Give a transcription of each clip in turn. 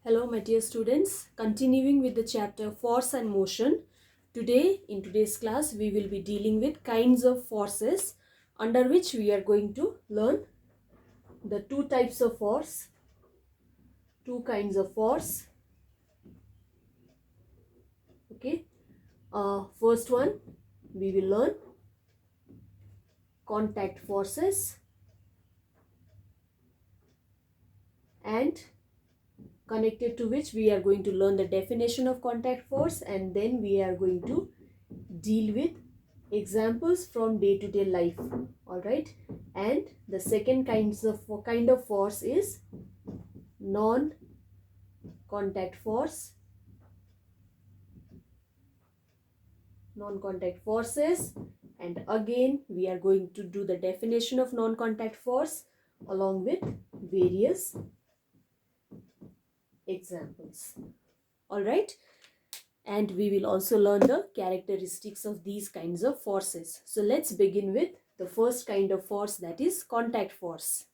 Hello, my dear students. Continuing with the chapter Force and Motion. Today, in today's class, we will be dealing with kinds of forces, under which we are going to learn the two types of force, two kinds of force. Okay. First one, we will learn contact forces, and connected to which we are going to learn the definition of contact force, and then we are going to deal with examples from day-to-day life. All right. And the second kind of force is non-contact force, non-contact forces, and again we are going to do the definition of non-contact force along with various examples. All right. And we will also learn the characteristics of these kinds of forces. So let's begin with the first kind of force, that is contact force.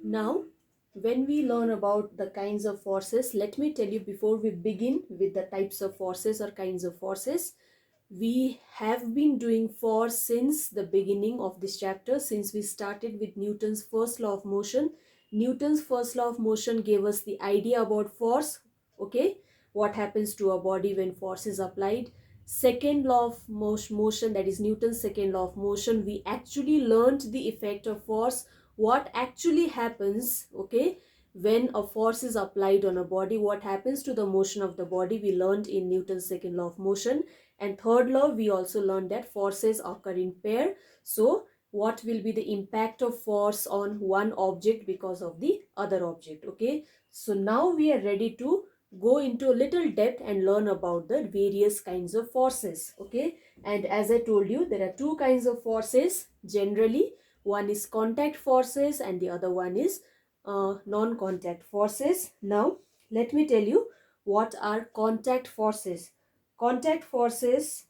Now, when we learn about the kinds of forces, let me tell you before we begin with the types of forces or kinds of forces, we have been doing force since the beginning of this chapter, since we started with Newton's first law of motion. Newton's first law of motion gave us the idea about force, okay, what happens to a body when force is applied. Second law of motion, that is Newton's second law of motion, we actually learned the effect of force, what actually happens, okay, when a force is applied on a body, what happens to the motion of the body, we learned in Newton's second law of motion. And third law, we also learned that forces occur in pair. So what will be the impact of force on one object because of the other object? Okay, so now we are ready to go into a little depth and learn about the various kinds of forces. Okay, and as I told you, there are two kinds of forces generally. One is contact forces and the other one is non-contact forces. Now let me tell you what are contact forces. Contact forces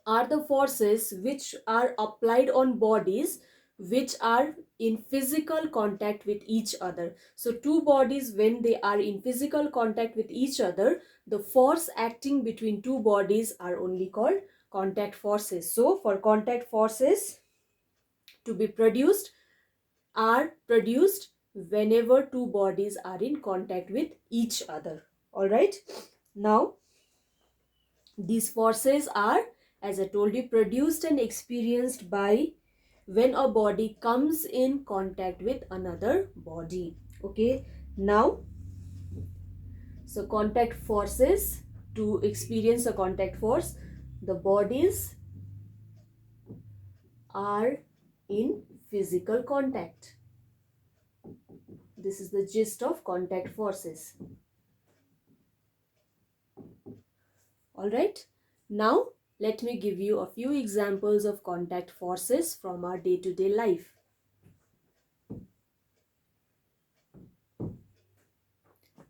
are the forces which are applied on bodies which are in physical contact with each other. So two bodies, when they are in physical contact with each other, the force acting between two bodies are only called contact forces. So for contact forces to be produced, are produced whenever two bodies are in contact with each other. All right. Now these forces are, as I told you, produced and experienced by when a body comes in contact with another body. Okay. Now, so contact forces, to experience a contact force, the bodies are in physical contact. This is the gist of contact forces. All right. Now, let me give you a few examples of contact forces from our day-to-day life.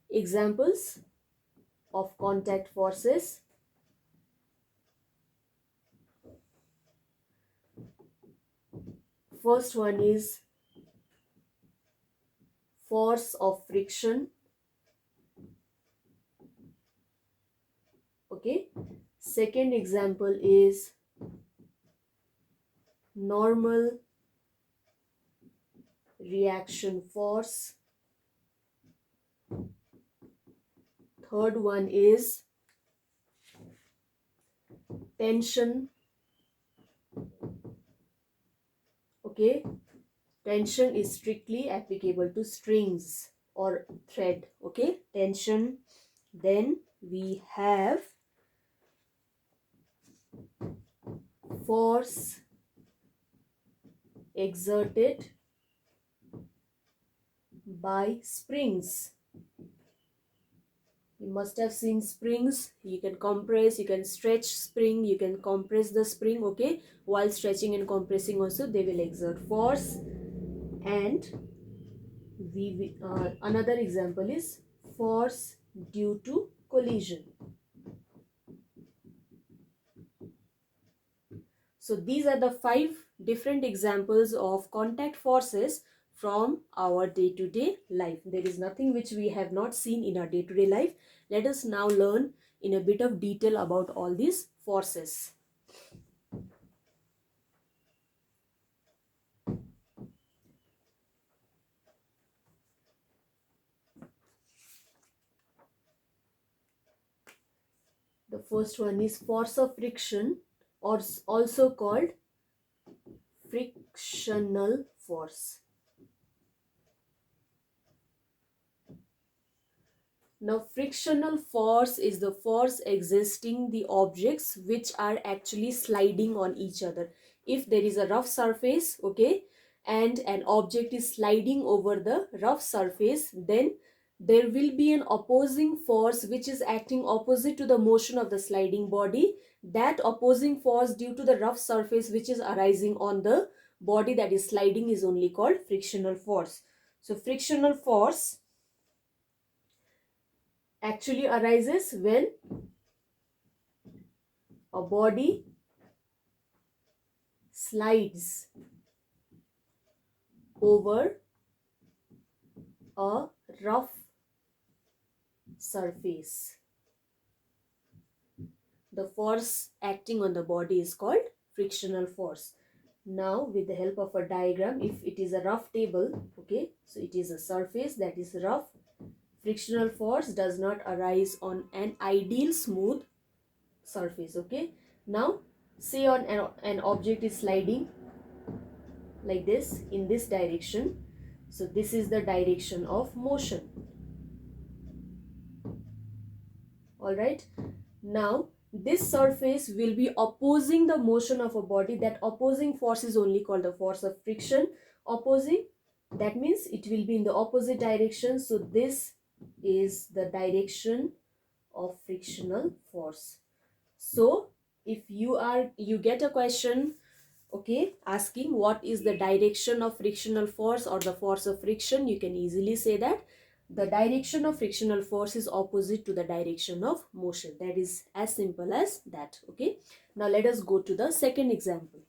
Examples of contact forces. First one is force of friction. Okay. Second example is normal reaction force. Third one is tension. Okay. Tension is strictly applicable to strings or thread. Okay. Tension. Then we have force exerted by springs. You must have seen springs. You can compress, you can stretch spring, you can compress the spring. Okay, while stretching and compressing also they will exert force. And another example is force due to collision. So these are the 5 different examples of contact forces from our day-to-day life. There is nothing which we have not seen in our day-to-day life. Let us now learn in a bit of detail about all these forces. The first one is force of friction, or also called frictional force. Now, frictional force is the force existing the objects which are actually sliding on each other. If there is a rough surface, okay, and an object is sliding over the rough surface, then there will be an opposing force which is acting opposite to the motion of the sliding body. That opposing force due to the rough surface which is arising on the body that is sliding is only called frictional force. So, frictional force actually arises when a body slides over a rough surface. The force acting on the body is called frictional force. Now, with the help of a diagram, if it is a rough table, okay, so it is a surface that is rough. Frictional force does not arise on an ideal smooth surface, okay. Now, say on an object is sliding like this in this direction. So this is the direction of motion. All right. Now this surface will be opposing the motion of a body. That opposing force is only called the force of friction. Opposing, that means it will be in the opposite direction. So this is the direction of frictional force. So if you get a question, okay, asking what is the direction of frictional force or the force of friction, you can easily say that the direction of frictional force is opposite to the direction of motion. That is as simple as that. Okay, now let us go to the second example.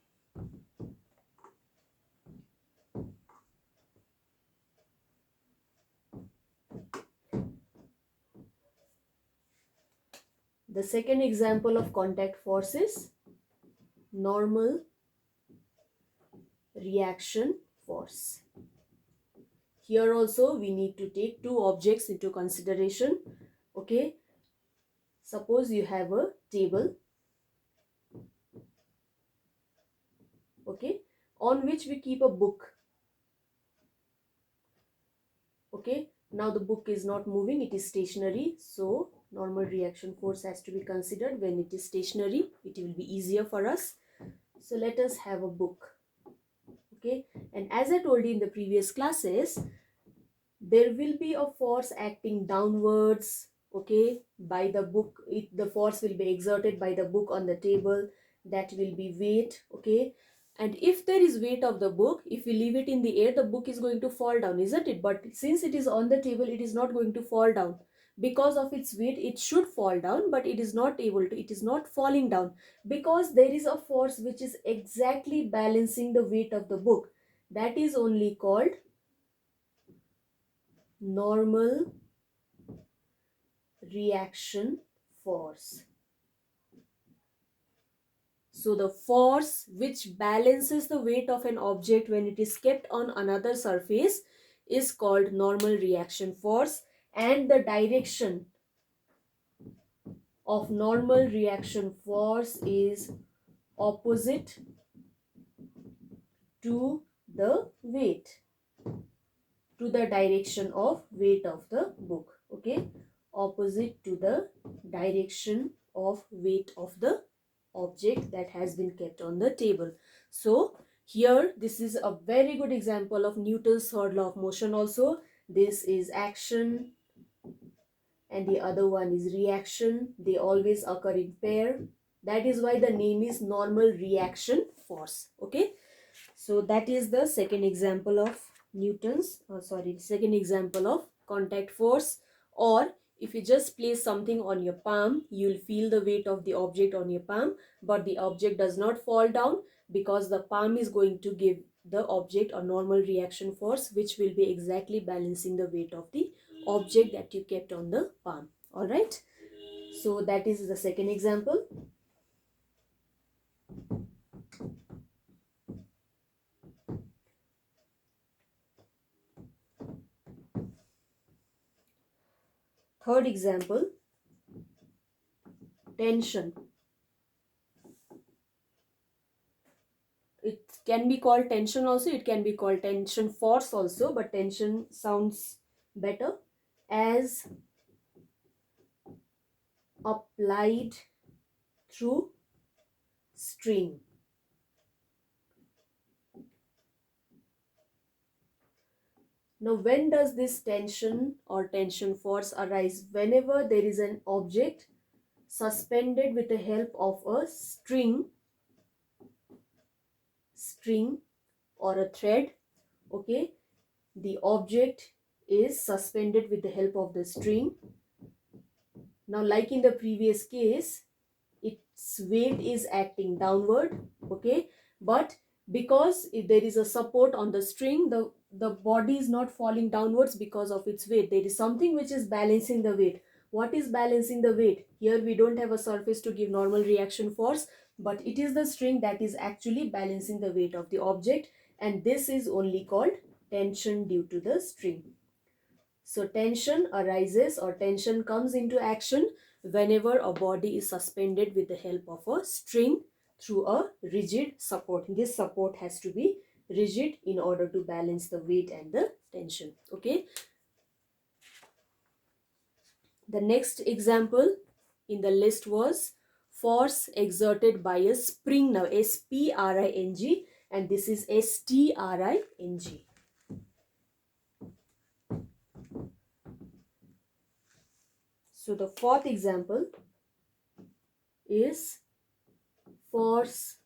The second example of contact force is normal reaction force. Here also we need to take two objects into consideration. Okay, suppose you have a table, okay, on which we keep a book. Okay, now the book is not moving, it is stationary. So normal reaction force has to be considered. When it is stationary, it will be easier for us. So let us have a book. Okay, and as I told you in the previous classes, there will be a force acting downwards, okay, by the book. The force will be exerted by the book on the table. That will be weight, okay. And if there is weight of the book, if we leave it in the air, the book is going to fall down, isn't it? But since it is on the table, it is not going to fall down. Because of its weight, it should fall down, but it is not able to. It is not falling down because there is a force which is exactly balancing the weight of the book. That is only called normal reaction force. So the force which balances the weight of an object when it is kept on another surface is called normal reaction force, and the direction of normal reaction force is opposite to the weight, to the direction of weight of the book. Okay, opposite to the direction of weight of the object that has been kept on the table. So here this is a very good example of Newton's third law of motion also. This is action and the other one is reaction. They always occur in pair. That is why the name is normal reaction force. Okay, so that is the second example of second example of contact force. Or if you just place something on your palm, you'll feel the weight of the object on your palm, but the object does not fall down because the palm is going to give the object or normal reaction force, which will be exactly balancing the weight of the object that you kept on the palm. All right. So that is the second example. Third example, tension. It can be called tension also, it can be called tension force also, but tension sounds better. As applied through string. Now, when does this tension or tension force arise? Whenever there is an object suspended with the help of a string or a thread. Okay, the object is suspended with the help of the string. Now, like in the previous case, its weight is acting downward. Okay, but because if there is a support on the string, the body is not falling downwards because of its weight. There is something which is balancing the weight. What is balancing the weight? Here we don't have a surface to give normal reaction force, but it is the string that is actually balancing the weight of the object, and this is only called tension due to the string. So tension arises or tension comes into action whenever a body is suspended with the help of a string through a rigid support. This support has to be rigid in order to balance the weight and the tension. Okay. The next example in the list was force exerted by a spring. Now S-P-R-I-N-G, and this is S-T-R-I-N-G. So the fourth example is force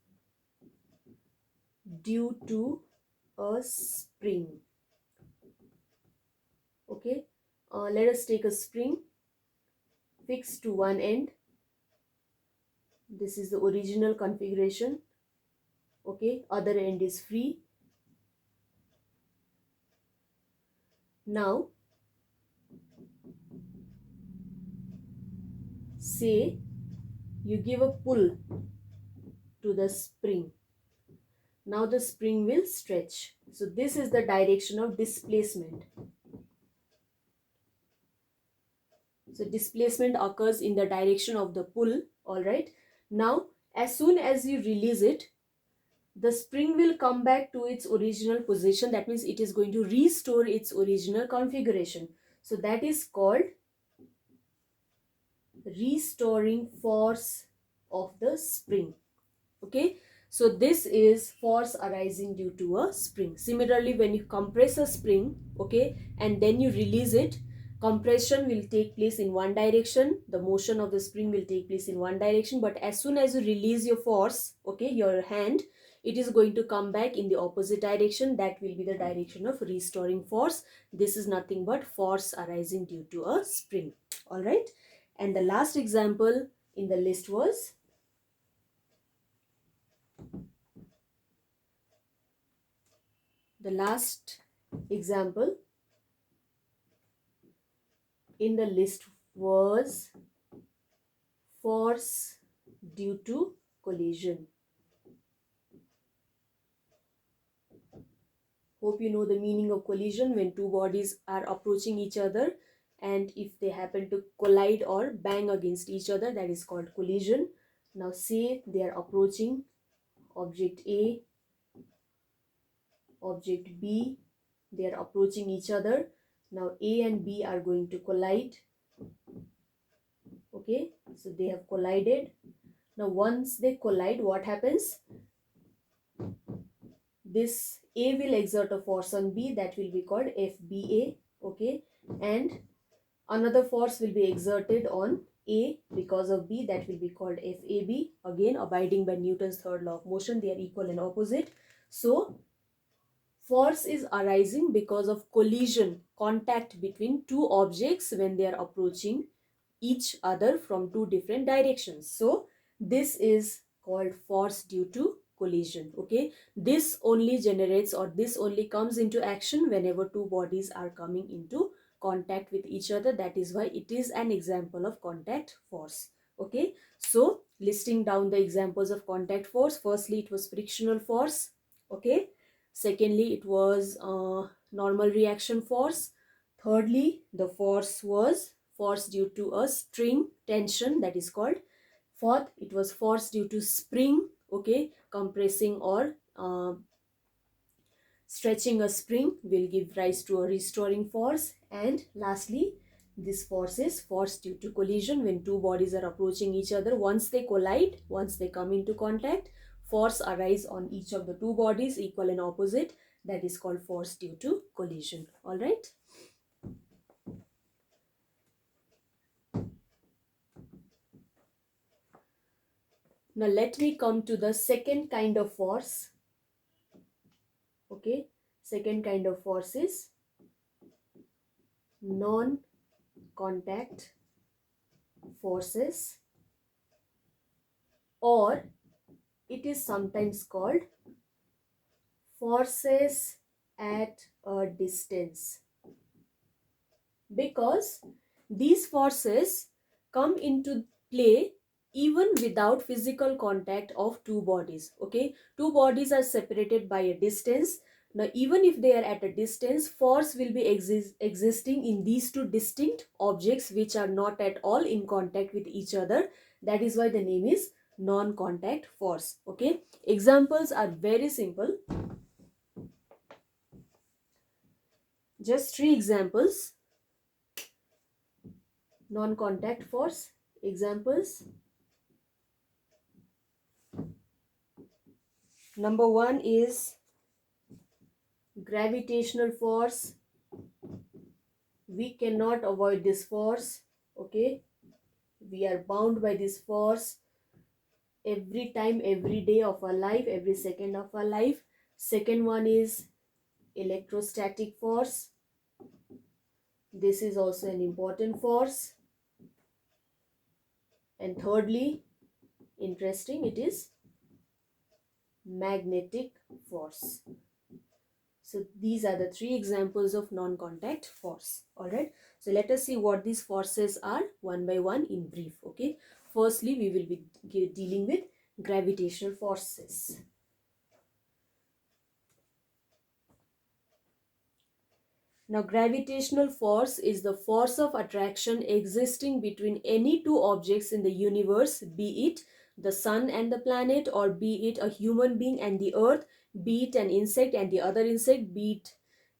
due to a spring. Okay, let us take a spring fixed to one end. This is the original configuration. Okay, other end is free. Now say you give a pull to the spring. Now the spring will stretch. So this is the direction of displacement. So displacement occurs in the direction of the pull. All right. Now as soon as you release it, the spring will come back to its original position. That means it is going to restore its original configuration. So that is called restoring force of the spring. Okay, so this is force arising due to a spring. Similarly, when you compress a spring, okay, and then you release it, compression will take place in one direction, the motion of the spring will take place in one direction, but as soon as you release your force, okay, your hand, it is going to come back in the opposite direction. That will be the direction of restoring force. This is nothing but force arising due to a spring. All right, and the last example in the list was force due to collision. Hope you know the meaning of collision. When two bodies are approaching each other and if they happen to collide or bang against each other, that is called collision. Now say they are approaching object A, object B, they are approaching each other. Now A and B are going to collide. Okay, so they have collided. Now once they collide, what happens? This A will exert a force on B, that will be called FBA. Okay, and another force will be exerted on A because of B, that will be called FAB. Again, abiding by Newton's third law of motion, they are equal and opposite. So force is arising because of collision, contact between two objects when they are approaching each other from two different directions. So this is called force due to collision. Okay, this only generates, or this only comes into action whenever two bodies are coming into contact with each other. That is why it is an example of contact force. Okay, so listing down the examples of contact force, firstly it was frictional force. Okay, secondly it was normal reaction force. Thirdly, the force was force due to a string tension, that is called. Fourth, it was force due to spring, okay, compressing or stretching a spring will give rise to a restoring force. And lastly, this force is force due to collision, when two bodies are approaching each other. Once they collide, once they come into contact, force arise on each of the two bodies, equal and opposite. That is called force due to collision. All right. Now let me come to the second kind of force. Okay, second kind of force is non-contact forces, or it is sometimes called forces at a distance, because these forces come into play even without physical contact of two bodies. Okay, two bodies are separated by a distance. Now even if they are at a distance, force will be existing in these two distinct objects which are not at all in contact with each other. That is why the name is non-contact force. Okay, examples are very simple. Just three examples. Non-contact force examples. Number one is gravitational force. We cannot avoid this force. Okay, we are bound by this force every time, every day of our life, every second of our life. Second one is electrostatic force. This is also an important force. And thirdly, interesting, it is magnetic force. So these are the three examples of non-contact force. Alright, so let us see what these forces are one by one in brief. Okay, firstly we will be dealing with gravitational forces. Now gravitational force is the force of attraction existing between any two objects in the universe, be it the sun and the planet, or be it a human being and the earth, be it an insect and the other insect, be it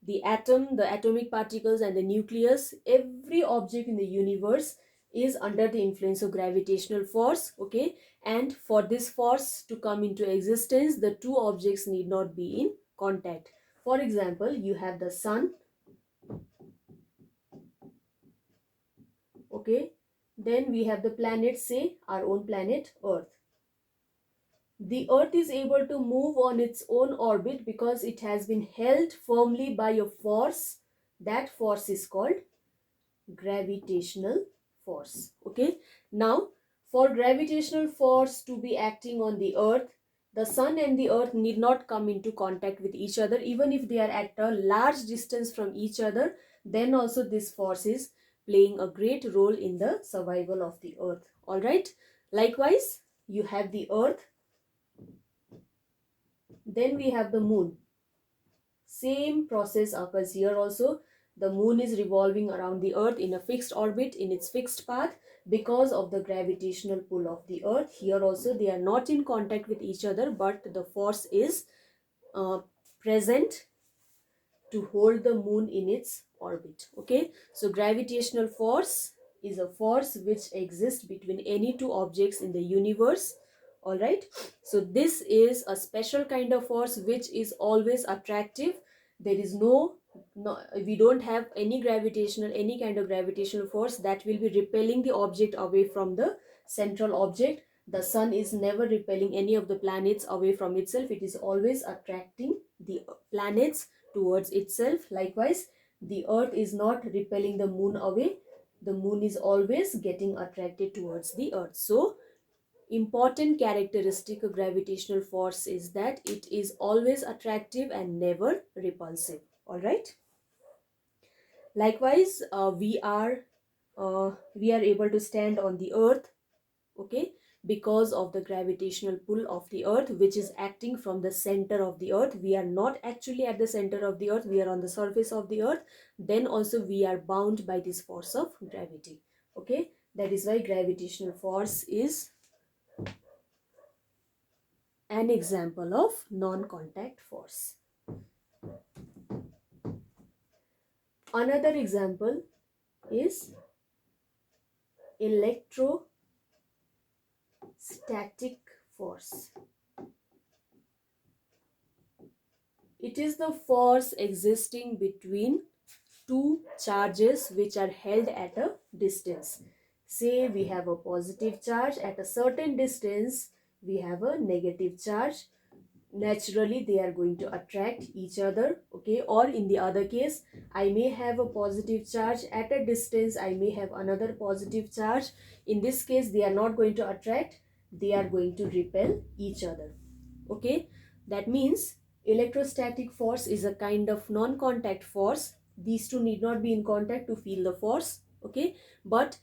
the atom, the atomic particles and the nucleus. Every object in the universe is under the influence of gravitational force. Okay, and for this force to come into existence, the two objects need not be in contact. For example, you have the sun. Okay, then we have the planets, say our own planet Earth. The Earth is able to move on its own orbit because it has been held firmly by a force. That force is called gravitational force. Okay, now for gravitational force to be acting on the Earth, the sun and the earth need not come into contact with each other. Even if they are at a large distance from each other, then also this force is playing a great role in the survival of the earth. All right, likewise you have the earth, then we have the moon. Same process occurs here also. The moon is revolving around the earth in a fixed orbit, in its fixed path, because of the gravitational pull of the earth. Here also they are not in contact with each other, but the force is present to hold the moon in its orbit. Okay, so gravitational force is a force which exists between any two objects in the universe. All right, so this is a special kind of force which is always attractive. There is no, we don't have any kind of gravitational force that will be repelling the object away from the central object. The sun is never repelling any of the planets away from itself. It is always attracting the planets towards itself. Likewise, the earth is not repelling the moon away. The moon is always getting attracted towards the earth. So important characteristic of gravitational force is that it is always attractive and never repulsive. All right. Likewise, we are able to stand on the earth, okay, because of the gravitational pull of the earth, which is acting from the center of the earth. We are not actually at the center of the earth, we are on the surface of the earth. Then also we are bound by this force of gravity. Okay, that is why gravitational force is an example of non-contact force. Another example is electrostatic force. It is the force existing between two charges which are held at a distance. Say we have a positive charge, at a certain distance we have a negative charge. Naturally they are going to attract each other, okay. Or in the other case, I may have a positive charge, at a distance I may have another positive charge. In this case they are not going to attract, they are going to repel each other, okay. That means electrostatic force is a kind of non-contact force. These two need not be in contact to feel the force, okay. But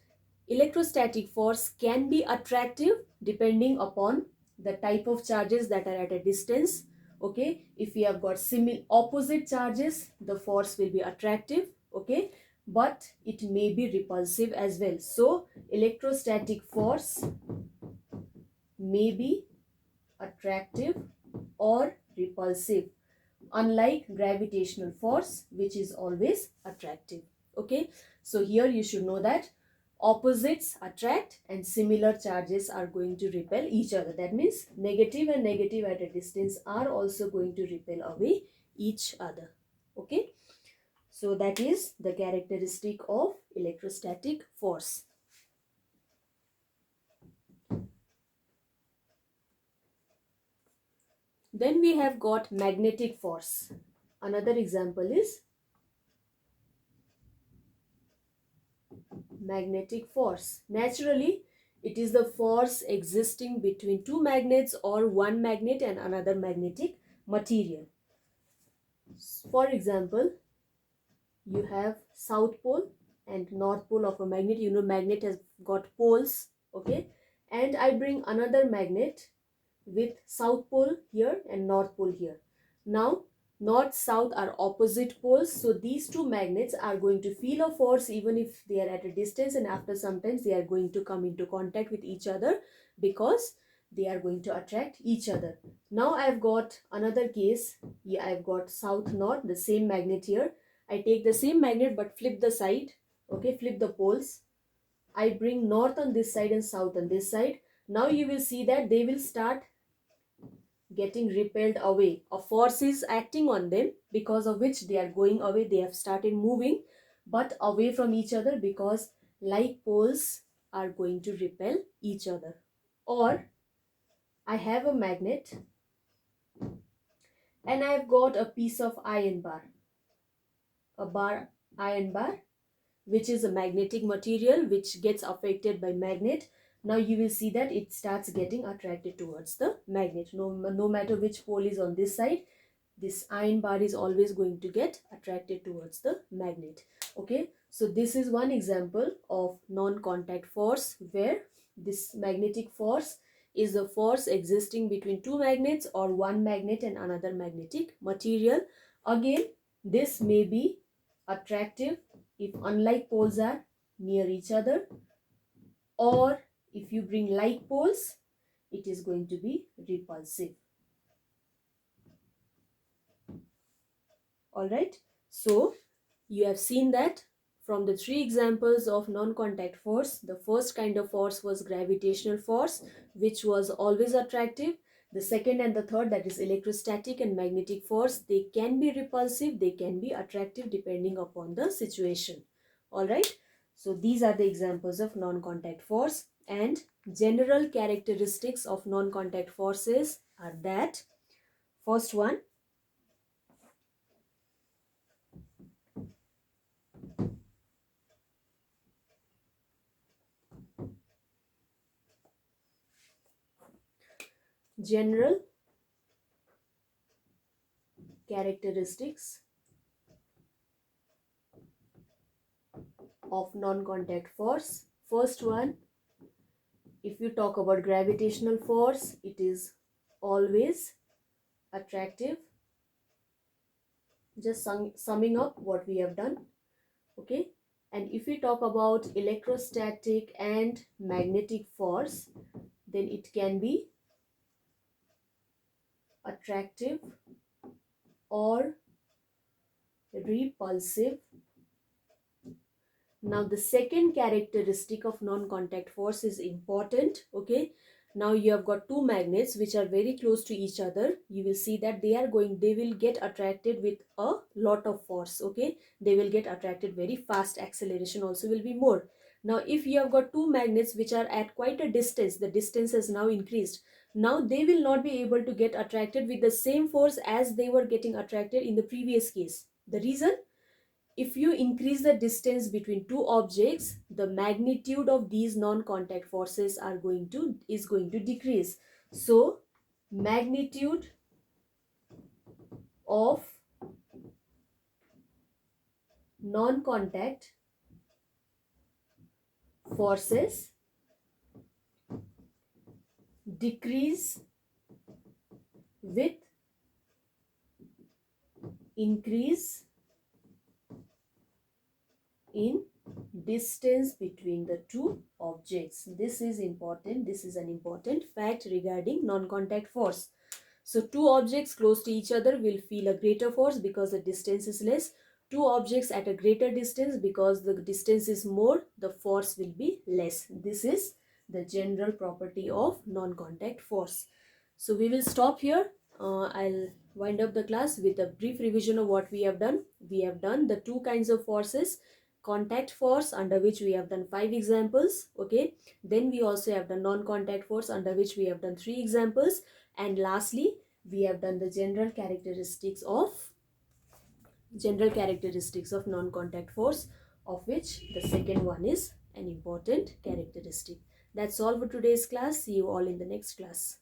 electrostatic force can be attractive depending upon the type of charges that are at a distance, okay. If we have got similar opposite charges, the force will be attractive, okay, but it may be repulsive as well. So electrostatic force may be attractive or repulsive, unlike gravitational force, which is always attractive, okay. So here you should know that opposites attract and similar charges are going to repel each other. That means negative and negative at a distance are also going to repel away each other, okay. So that is the characteristic of electrostatic force. Then we have got magnetic force. Another example is magnetic force. Naturally, it is the force existing between two magnets or one magnet and another magnetic material. For example, you have south pole and north pole of a magnet. You know, magnet has got poles, okay, and I bring another magnet with south pole here and north pole here. Now north south are opposite poles, so these two magnets are going to feel a force even if they are at a distance, and after sometimes they are going to come into contact with each other because they are going to attract each other. Now I've got another case. Yeah, I've got south north, the same magnet here. I take the same magnet but flip the side, okay, flip the poles. I bring north on this side and south on this side. Now you will see that they will start getting repelled away. A force is acting on them because of which they are going away. They have started moving but away from each other because like poles are going to repel each other. Or I have a magnet and I have got a piece of iron bar, iron bar, which is a magnetic material which gets affected by magnet. Now you will see that it starts getting attracted towards the magnet. No matter which pole is on this side, this iron bar is always going to get attracted towards the magnet, okay. So this is one example of non-contact force, where this magnetic force is the force existing between two magnets or one magnet and another magnetic material. Again, this may be attractive if unlike poles are near each other, or if you bring like poles, it is going to be repulsive. All right, so you have seen that from the three examples of non-contact force, the first kind of force was gravitational force, which was always attractive. The second and the third, that is electrostatic and magnetic force, they can be repulsive, they can be attractive depending upon the situation. All right, so these are the examples of non-contact force, and general characteristics of non-contact forces are that first one, General characteristics of non-contact force. First one, if you talk about gravitational force, it is always attractive. Just summing up what we have done. Okay. And if we talk about electrostatic and magnetic force, then it can be attractive or repulsive. Now the second characteristic of non-contact force is important. Okay, now you have got two magnets which are very close to each other. You will see that they will get attracted with a lot of force. Okay, they will get attracted very fast. Acceleration also will be more. Now if you have got two magnets which are at quite a distance, the distance has now increased. Now they will not be able to get attracted with the same force as they were getting attracted in the previous case. The reason? If you increase the distance between two objects, the magnitude of these non-contact forces is going to decrease. So magnitude of non-contact forces decrease with increase in distance between the two objects. This is important. This is an important fact regarding non-contact force. So two objects close to each other will feel a greater force because the distance is less. Two objects at a greater distance, because the distance is more, the force will be less. This is the general property of non-contact force. So we will stop here. I'll wind up the class with a brief revision of what we have done. We have done the two kinds of forces. Contact force, under which we have done 5 examples. Okay, then we also have the non-contact force, under which we have done 3 examples. And lastly, we have done the general characteristics of non-contact force, of which the second one is an important characteristic. That's all for today's class. See you all in the next class.